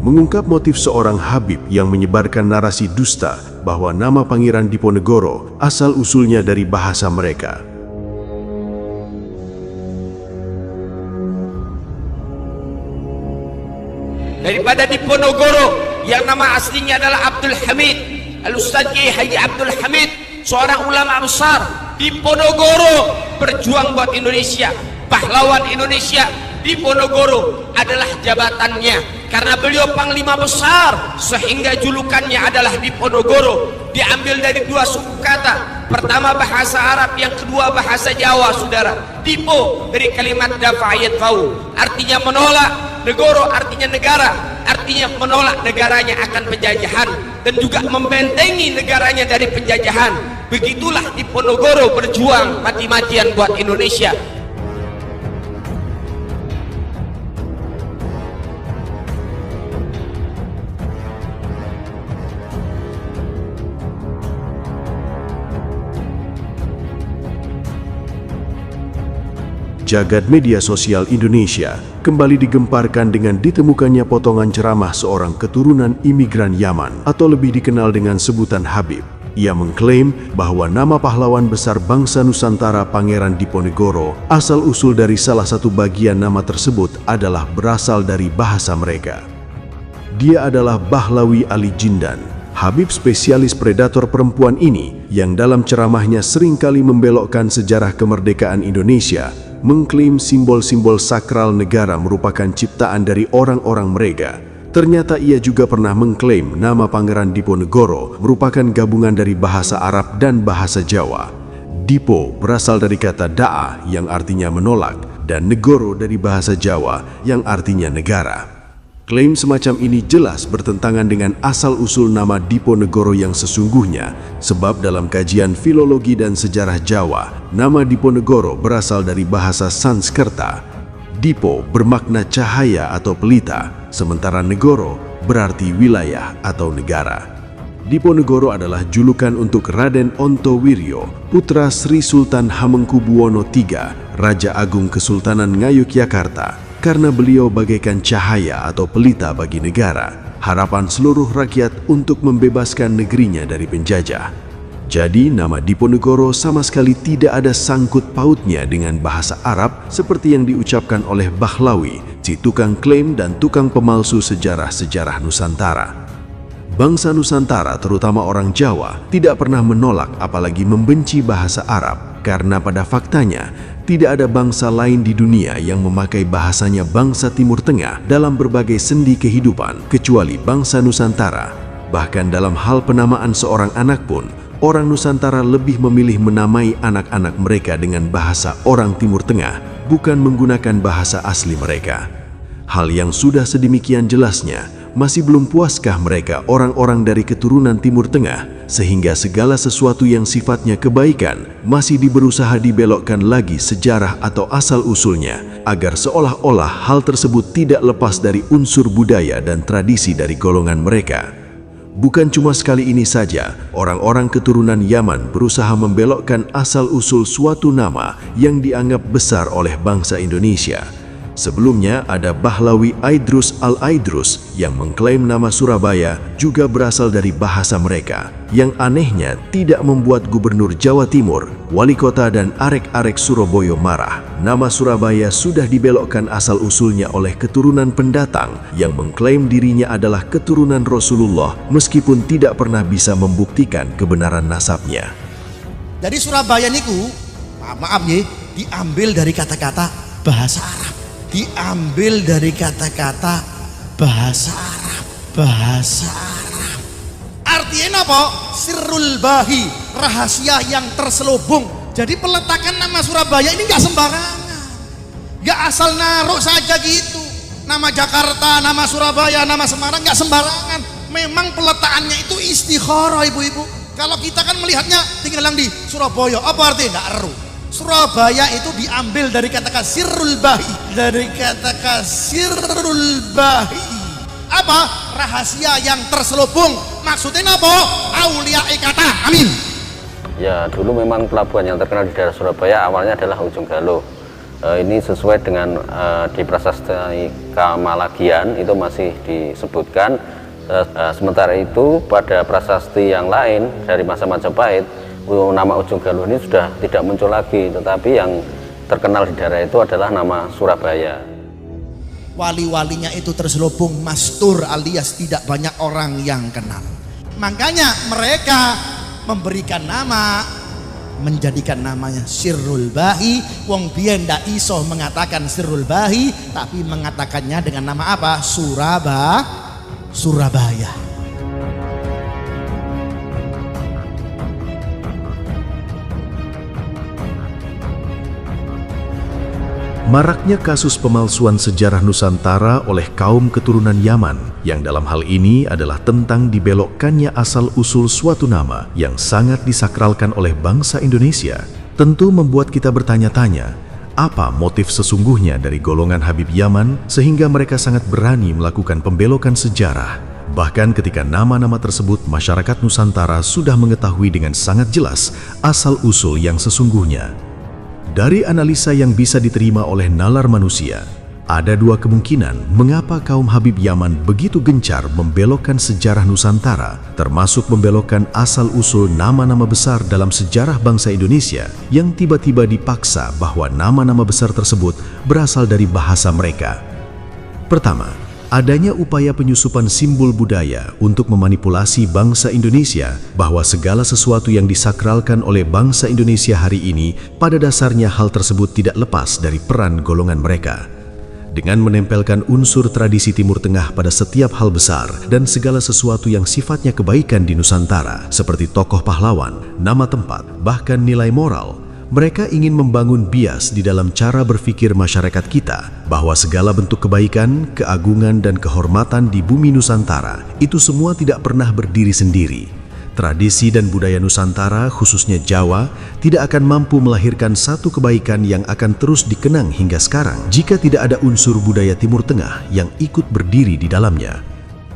mengungkap motif seorang Habib yang menyebarkan narasi dusta bahwa nama Pangeran Diponegoro asal-usulnya dari bahasa mereka. Daripada Diponegoro yang nama aslinya adalah Abdul Hamid, Al-Ustadz Kiai Haji Abdul Hamid, seorang ulama besar. Diponegoro berjuang buat Indonesia, pahlawan Indonesia. Diponegoro adalah jabatannya karena beliau panglima besar, sehingga julukannya adalah Diponegoro. Diambil dari dua suku kata, pertama bahasa Arab, yang kedua bahasa Jawa, saudara. Dipo dari kalimat dafa'iyat fau, artinya menolak. Negoro artinya negara, artinya menolak negaranya akan penjajahan dan juga membentengi negaranya dari penjajahan. Begitulah Diponegoro berjuang mati-matian buat Indonesia. Jagad media sosial Indonesia kembali digemparkan dengan ditemukannya potongan ceramah seorang keturunan imigran Yaman atau lebih dikenal dengan sebutan Habib. Ia mengklaim bahwa nama pahlawan besar bangsa Nusantara Pangeran Diponegoro asal-usul dari salah satu bagian nama tersebut adalah berasal dari bahasa mereka. Dia adalah Bahlawi Ali Jindan, Habib spesialis predator perempuan ini yang dalam ceramahnya seringkali membelokkan sejarah kemerdekaan Indonesia, mengklaim simbol-simbol sakral negara merupakan ciptaan dari orang-orang mereka. Ternyata ia juga pernah mengklaim nama Pangeran Diponegoro merupakan gabungan dari bahasa Arab dan bahasa Jawa. Dipo berasal dari kata da'a yang artinya menolak dan negoro dari bahasa Jawa yang artinya negara. Klaim semacam ini jelas bertentangan dengan asal-usul nama Diponegoro yang sesungguhnya, sebab dalam kajian filologi dan sejarah Jawa, nama Diponegoro berasal dari bahasa Sanskerta. Dipo bermakna cahaya atau pelita, sementara negoro berarti wilayah atau negara. Diponegoro adalah julukan untuk Raden Ontowiryo, putra Sri Sultan Hamengkubuwono III, Raja Agung Kesultanan Ngayogyakarta, karena beliau bagaikan cahaya atau pelita bagi negara, harapan seluruh rakyat untuk membebaskan negerinya dari penjajah. Jadi nama Diponegoro sama sekali tidak ada sangkut pautnya dengan bahasa Arab seperti yang diucapkan oleh Bahlawi, si tukang klaim dan tukang pemalsu sejarah-sejarah Nusantara. Bangsa Nusantara, terutama orang Jawa, tidak pernah menolak apalagi membenci bahasa Arab, karena pada faktanya tidak ada bangsa lain di dunia yang memakai bahasanya bangsa Timur Tengah dalam berbagai sendi kehidupan kecuali bangsa Nusantara. Bahkan dalam hal penamaan seorang anak pun, orang Nusantara lebih memilih menamai anak-anak mereka dengan bahasa orang Timur Tengah, bukan menggunakan bahasa asli mereka. Hal yang sudah sedemikian jelasnya, masih belum puaskah mereka orang-orang dari keturunan Timur Tengah, sehingga segala sesuatu yang sifatnya kebaikan masih berusaha dibelokkan lagi sejarah atau asal-usulnya, agar seolah-olah hal tersebut tidak lepas dari unsur budaya dan tradisi dari golongan mereka. Bukan cuma sekali ini saja, orang-orang keturunan Yaman berusaha membelokkan asal-usul suatu nama yang dianggap besar oleh bangsa Indonesia. Sebelumnya ada Bahlawi Aidrus Al-Aidrus yang mengklaim nama Surabaya juga berasal dari bahasa mereka, yang anehnya tidak membuat Gubernur Jawa Timur, Wali Kota dan arek-arek Surabaya marah. Nama Surabaya sudah dibelokkan asal-usulnya oleh keturunan pendatang yang mengklaim dirinya adalah keturunan Rasulullah meskipun tidak pernah bisa membuktikan kebenaran nasabnya. Jadi Surabaya niku, maaf ya, diambil dari kata-kata bahasa Arab. Diambil dari kata-kata bahasa Arab. Bahasa Arab artinya apa? Sirrul bahi, rahasia yang terselubung. Jadi peletakan nama Surabaya ini nggak sembarangan, nggak asal naruh saja gitu. Nama Jakarta, nama Surabaya, nama Semarang nggak sembarangan. Memang peletakannya itu istikharah, ibu-ibu. Kalau kita kan melihatnya tinggal di Surabaya, apa artinya? Nggak eru. Surabaya itu diambil dari kata-kata sirrul bahi, dari kata-kata sirrul bahi. Apa? Rahasia yang terselubung. Maksudnya apa? Aulia kata. Amin. Ya, dulu memang pelabuhan yang terkenal di daerah Surabaya awalnya adalah Ujung Galuh. Ini sesuai dengan di prasasti Kamalagian itu masih disebutkan. Sementara itu pada prasasti yang lain dari masa Majapahit, nama Ujung Galuh ini sudah tidak muncul lagi, tetapi yang terkenal di daerah itu adalah nama Surabaya. Wali-walinya itu terselubung mastur alias tidak banyak orang yang kenal. Makanya mereka memberikan nama, menjadikan namanya Sirrul Bahi. Wong biyen ndak iso mengatakan Sirrul Bahi, tapi mengatakannya dengan nama apa? Surabaya. Maraknya kasus pemalsuan sejarah Nusantara oleh kaum keturunan Yaman, yang dalam hal ini adalah tentang dibelokkannya asal-usul suatu nama yang sangat disakralkan oleh bangsa Indonesia, tentu membuat kita bertanya-tanya, apa motif sesungguhnya dari golongan Habib Yaman sehingga mereka sangat berani melakukan pembelokan sejarah. Bahkan ketika nama-nama tersebut, masyarakat Nusantara sudah mengetahui dengan sangat jelas asal-usul yang sesungguhnya. Dari analisa yang bisa diterima oleh nalar manusia, ada dua kemungkinan mengapa kaum Habib Yaman begitu gencar membelokkan sejarah Nusantara, termasuk membelokkan asal-usul nama-nama besar dalam sejarah bangsa Indonesia yang tiba-tiba dipaksa bahwa nama-nama besar tersebut berasal dari bahasa mereka. Pertama, adanya upaya penyusupan simbol budaya untuk memanipulasi bangsa Indonesia bahwa segala sesuatu yang disakralkan oleh bangsa Indonesia hari ini pada dasarnya hal tersebut tidak lepas dari peran golongan mereka. Dengan menempelkan unsur tradisi Timur Tengah pada setiap hal besar dan segala sesuatu yang sifatnya kebaikan di Nusantara seperti tokoh pahlawan, nama tempat, bahkan nilai moral, mereka ingin membangun bias di dalam cara berpikir masyarakat kita bahwa segala bentuk kebaikan, keagungan, dan kehormatan di bumi Nusantara itu semua tidak pernah berdiri sendiri. Tradisi dan budaya Nusantara, khususnya Jawa, tidak akan mampu melahirkan satu kebaikan yang akan terus dikenang hingga sekarang jika tidak ada unsur budaya Timur Tengah yang ikut berdiri di dalamnya.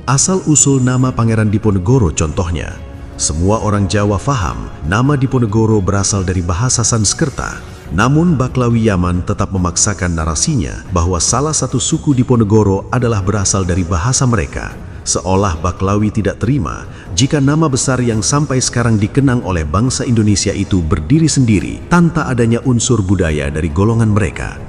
Asal-usul nama Pangeran Diponegoro contohnya. Semua orang Jawa faham nama Diponegoro berasal dari bahasa Sanskerta. Namun Baklawi Yaman tetap memaksakan narasinya bahwa salah satu suku Diponegoro adalah berasal dari bahasa mereka. Seolah Baklawi tidak terima jika nama besar yang sampai sekarang dikenang oleh bangsa Indonesia itu berdiri sendiri tanpa adanya unsur budaya dari golongan mereka.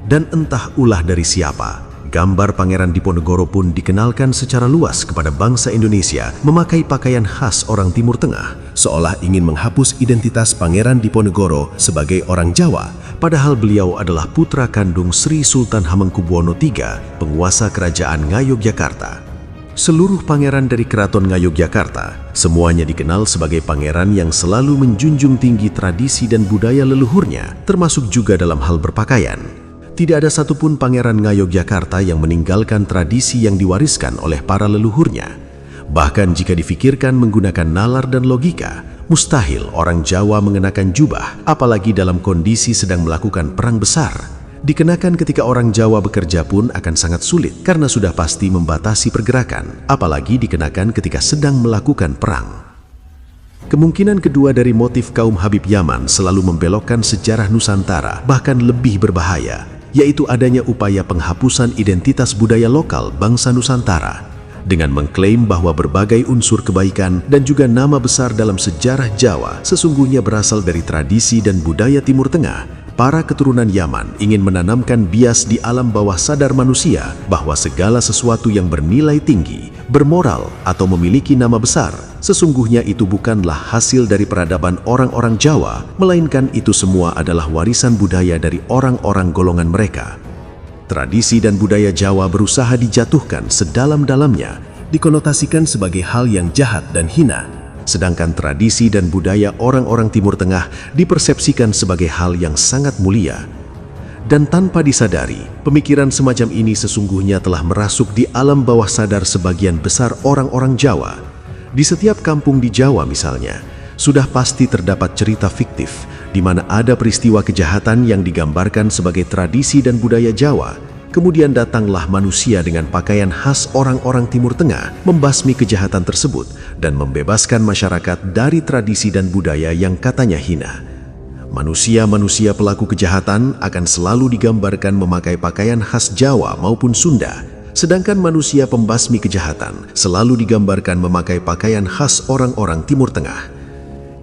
Dan entah ulah dari siapa, gambar Pangeran Diponegoro pun dikenalkan secara luas kepada bangsa Indonesia memakai pakaian khas orang Timur Tengah, seolah ingin menghapus identitas Pangeran Diponegoro sebagai orang Jawa, padahal beliau adalah putra kandung Sri Sultan Hamengkubuwono III, penguasa kerajaan Ngayogyakarta. Seluruh pangeran dari Keraton Ngayogyakarta, semuanya dikenal sebagai pangeran yang selalu menjunjung tinggi tradisi dan budaya leluhurnya, termasuk juga dalam hal berpakaian. Tidak ada satupun pangeran Ngayogyakarta yang meninggalkan tradisi yang diwariskan oleh para leluhurnya. Bahkan jika difikirkan menggunakan nalar dan logika, mustahil orang Jawa mengenakan jubah, apalagi dalam kondisi sedang melakukan perang besar. Dikenakan ketika orang Jawa bekerja pun akan sangat sulit karena sudah pasti membatasi pergerakan, apalagi dikenakan ketika sedang melakukan perang. Kemungkinan kedua dari motif kaum Habib Yaman selalu membelokkan sejarah Nusantara bahkan lebih berbahaya, yaitu adanya upaya penghapusan identitas budaya lokal bangsa Nusantara dengan mengklaim bahwa berbagai unsur kebaikan dan juga nama besar dalam sejarah Jawa sesungguhnya berasal dari tradisi dan budaya Timur Tengah. Para keturunan Yaman ingin menanamkan bias di alam bawah sadar manusia bahwa segala sesuatu yang bernilai tinggi, bermoral, atau memiliki nama besar, sesungguhnya itu bukanlah hasil dari peradaban orang-orang Jawa, melainkan itu semua adalah warisan budaya dari orang-orang golongan mereka. Tradisi dan budaya Jawa berusaha dijatuhkan sedalam-dalamnya, dikonotasikan sebagai hal yang jahat dan hina, sedangkan tradisi dan budaya orang-orang Timur Tengah dipersepsikan sebagai hal yang sangat mulia. Dan tanpa disadari, pemikiran semacam ini sesungguhnya telah merasuk di alam bawah sadar sebagian besar orang-orang Jawa. Di setiap kampung di Jawa misalnya, sudah pasti terdapat cerita fiktif di mana ada peristiwa kejahatan yang digambarkan sebagai tradisi dan budaya Jawa. Kemudian datanglah manusia dengan pakaian khas orang-orang Timur Tengah membasmi kejahatan tersebut dan membebaskan masyarakat dari tradisi dan budaya yang katanya hina. Manusia-manusia pelaku kejahatan akan selalu digambarkan memakai pakaian khas Jawa maupun Sunda, sedangkan manusia pembasmi kejahatan selalu digambarkan memakai pakaian khas orang-orang Timur Tengah.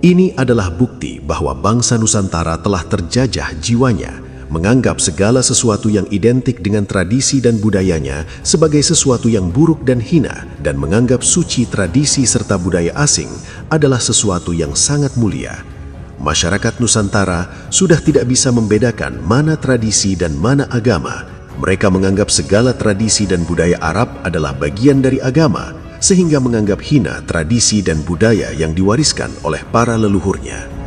Ini adalah bukti bahwa bangsa Nusantara telah terjajah jiwanya, menganggap segala sesuatu yang identik dengan tradisi dan budayanya sebagai sesuatu yang buruk dan hina, dan menganggap suci tradisi serta budaya asing adalah sesuatu yang sangat mulia. Masyarakat Nusantara sudah tidak bisa membedakan mana tradisi dan mana agama. Mereka menganggap segala tradisi dan budaya Arab adalah bagian dari agama, sehingga menganggap hina tradisi dan budaya yang diwariskan oleh para leluhurnya.